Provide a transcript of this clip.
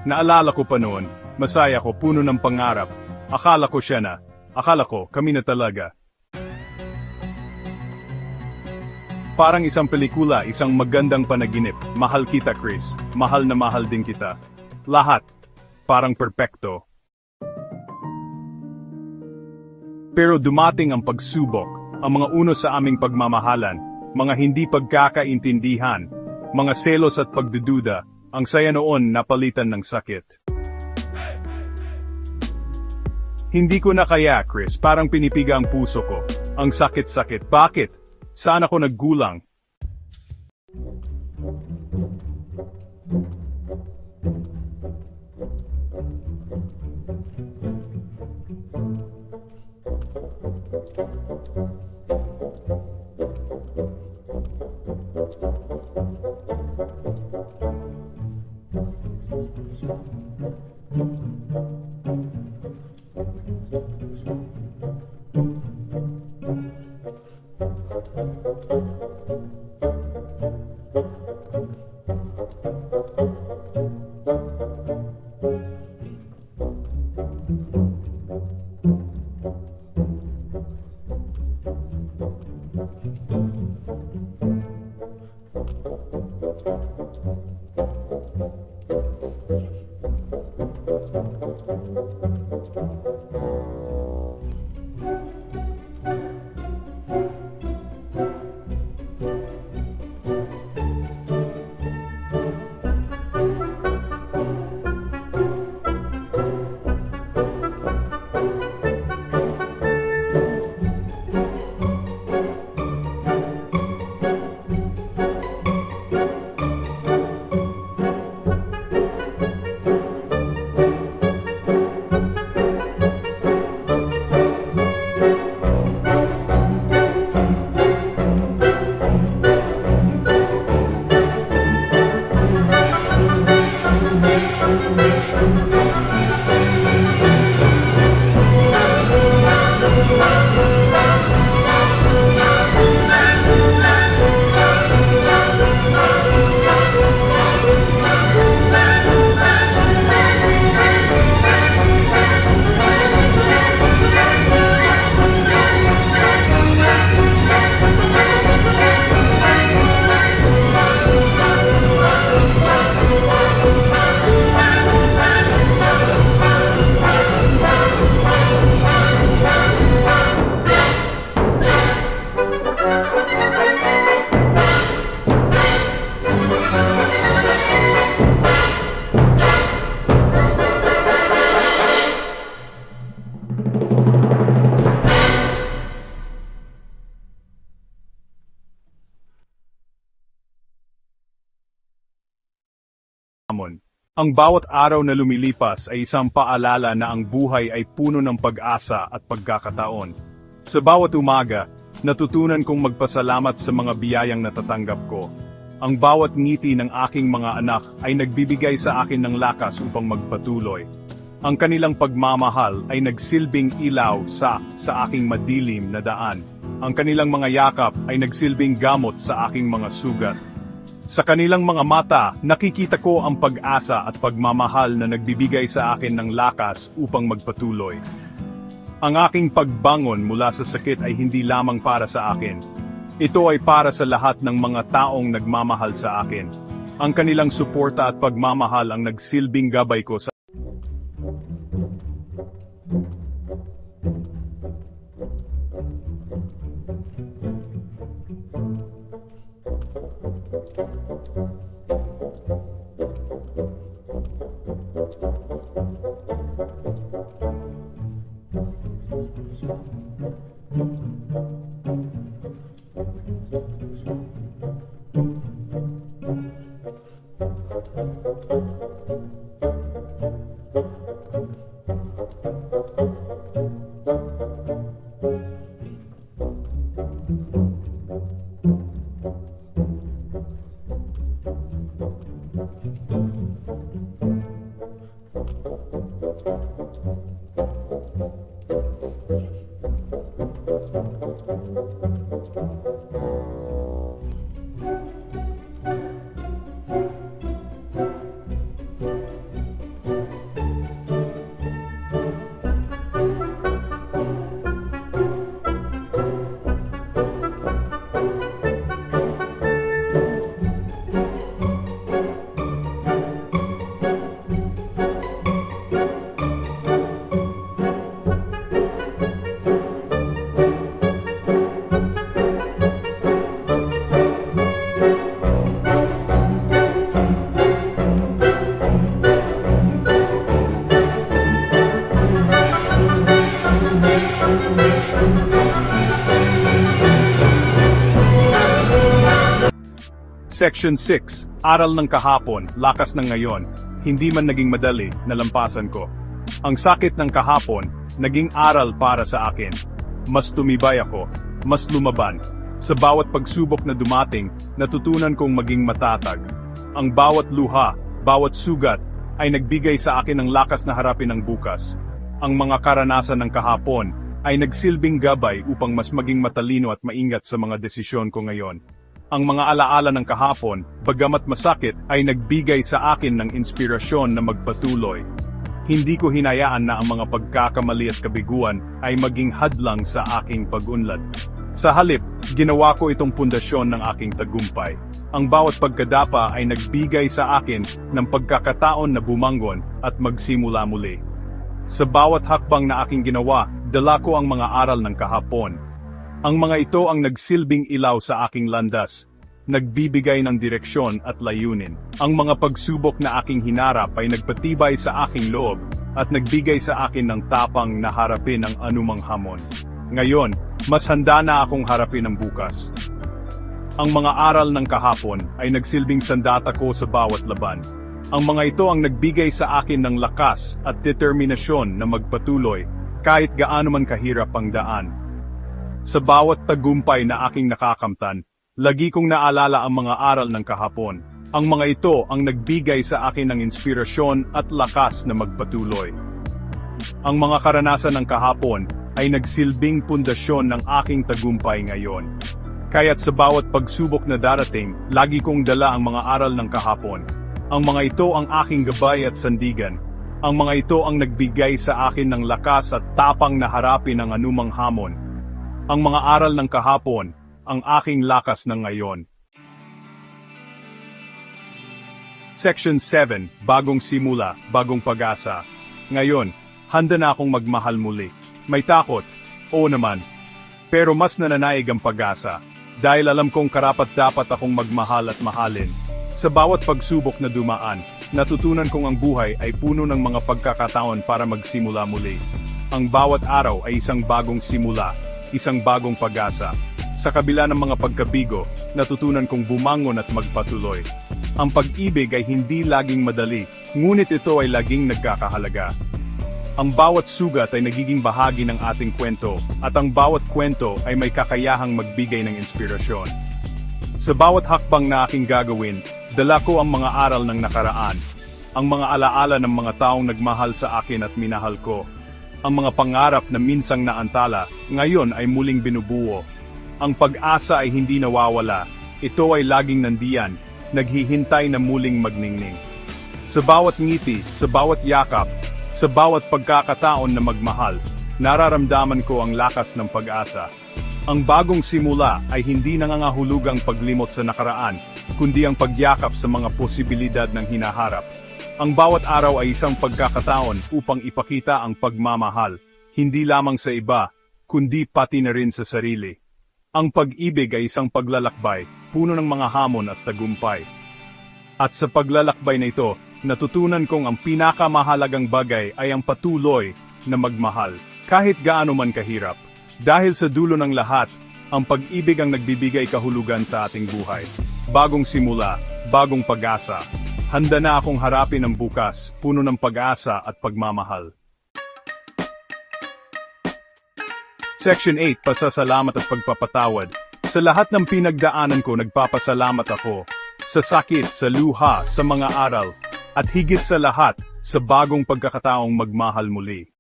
Naalala ko pa noon, masaya ko, puno ng pangarap. Akala ko siya na. Akala ko, kami na talaga. Parang isang pelikula, isang magandang panaginip. Mahal kita, Chris. Mahal na mahal din kita. Lahat. Parang perpekto. Pero dumating ang pagsubok, ang mga unos sa aming pagmamahalan, mga hindi pagkakaintindihan, mga selos at pagdududa, ang saya noon napalitan ng sakit. Hindi ko na kaya, Chris, parang pinipiga ang puso ko. Ang sakit-sakit. Bakit? Saan ako naggulang? Ang bawat araw na lumilipas ay isang paalala na ang buhay ay puno ng pag-asa at pagkakataon. Sa bawat umaga, natutunan kong magpasalamat sa mga biyayang natatanggap ko. Ang bawat ngiti ng aking mga anak ay nagbibigay sa akin ng lakas upang magpatuloy. Ang kanilang pagmamahal ay nagsilbing ilaw sa aking madilim na daan. Ang kanilang mga yakap ay nagsilbing gamot sa aking mga sugat. Sa kanilang mga mata, nakikita ko ang pag-asa at pagmamahal na nagbibigay sa akin ng lakas upang magpatuloy. Ang aking pagbangon mula sa sakit ay hindi lamang para sa akin. Ito ay para sa lahat ng mga taong nagmamahal sa akin. Ang kanilang suporta at pagmamahal ang nagsilbing gabay ko sa Section 6, Aral ng kahapon, lakas ng ngayon. Hindi man naging madali, nalampasan ko. Ang sakit ng kahapon, naging aral para sa akin. Mas tumibay ako, mas lumaban. Sa bawat pagsubok na dumating, natutunan kong maging matatag. Ang bawat luha, bawat sugat, ay nagbigay sa akin ng lakas na harapin ang bukas. Ang mga karanasan ng kahapon, ay nagsilbing gabay upang mas maging matalino at maingat sa mga desisyon ko ngayon. Ang mga alaala ng kahapon, bagamat masakit, ay nagbigay sa akin ng inspirasyon na magpatuloy. Hindi ko hinayaan na ang mga pagkakamali at kabiguan ay maging hadlang sa aking pag-unlad. Sa halip, ginawa ko itong pundasyon ng aking tagumpay. Ang bawat pagkadapa ay nagbigay sa akin ng pagkakataon na bumangon at magsimula muli. Sa bawat hakbang na aking ginawa, dala ko ang mga aral ng kahapon. Ang mga ito ang nagsilbing ilaw sa aking landas, nagbibigay ng direksyon at layunin. Ang mga pagsubok na aking hinarap ay nagpatibay sa aking loob at nagbigay sa akin ng tapang na harapin ang anumang hamon. Ngayon, mas handa na akong harapin ang bukas. Ang mga aral ng kahapon ay nagsilbing sandata ko sa bawat laban. Ang mga ito ang nagbigay sa akin ng lakas at determinasyon na magpatuloy kahit gaano man kahirap ang daan. Sa bawat tagumpay na aking nakakamtan, lagi kong naalala ang mga aral ng kahapon. Ang mga ito ang nagbigay sa akin ng inspirasyon at lakas na magpatuloy. Ang mga karanasan ng kahapon ay nagsilbing pundasyon ng aking tagumpay ngayon. Kaya't sa bawat pagsubok na darating, lagi kong dala ang mga aral ng kahapon. Ang mga ito ang aking gabay at sandigan. Ang mga ito ang nagbigay sa akin ng lakas at tapang na harapin ang anumang hamon. Ang mga aral ng kahapon, ang aking lakas ng ngayon. Section 7, Bagong simula, bagong pag-asa. Ngayon, handa na akong magmahal muli. May takot, oo naman. Pero mas nananaig ang pag-asa. Dahil alam kong karapat-dapat akong magmahal at mahalin. Sa bawat pagsubok na dumaan, natutunan kong ang buhay ay puno ng mga pagkakataon para magsimula muli. Ang bawat araw ay isang bagong simula, isang bagong pag-asa. Sa kabila ng mga pagkabigo, natutunan kong bumangon at magpatuloy. Ang pag-ibig ay hindi laging madali, ngunit ito ay laging nagkakahalaga. Ang bawat sugat ay nagiging bahagi ng ating kwento, at ang bawat kwento ay may kakayahang magbigay ng inspirasyon. Sa bawat hakbang na aking gagawin, dala ko ang mga aral ng nakaraan, ang mga alaala ng mga taong nagmahal sa akin at minahal ko. Ang mga pangarap na minsang naantala, ngayon ay muling binubuo. Ang pag-asa ay hindi nawawala, ito ay laging nandiyan, naghihintay na muling magningning. Sa bawat ngiti, sa bawat yakap, sa bawat pagkakataon na magmahal, nararamdaman ko ang lakas ng pag-asa. Ang bagong simula ay hindi nangangahulugang paglimot sa nakaraan, kundi ang pagyakap sa mga posibilidad ng hinaharap. Ang bawat araw ay isang pagkakataon upang ipakita ang pagmamahal, hindi lamang sa iba, kundi pati na rin sa sarili. Ang pag-ibig ay isang paglalakbay, puno ng mga hamon at tagumpay. At sa paglalakbay na ito, natutunan kong ang pinakamahalagang bagay ay ang patuloy na magmahal, kahit gaano man kahirap. Dahil sa dulo ng lahat, ang pag-ibig ang nagbibigay kahulugan sa ating buhay. Bagong simula, bagong pag-asa. Handa na akong harapin ang bukas, puno ng pag-asa at pagmamahal. Section 8, Pasasalamat at Pagpapatawad. Sa lahat ng pinagdaanan ko, nagpapasalamat ako. Sa sakit, sa luha, sa mga aral, at higit sa lahat, sa bagong pagkakataong magmahal muli.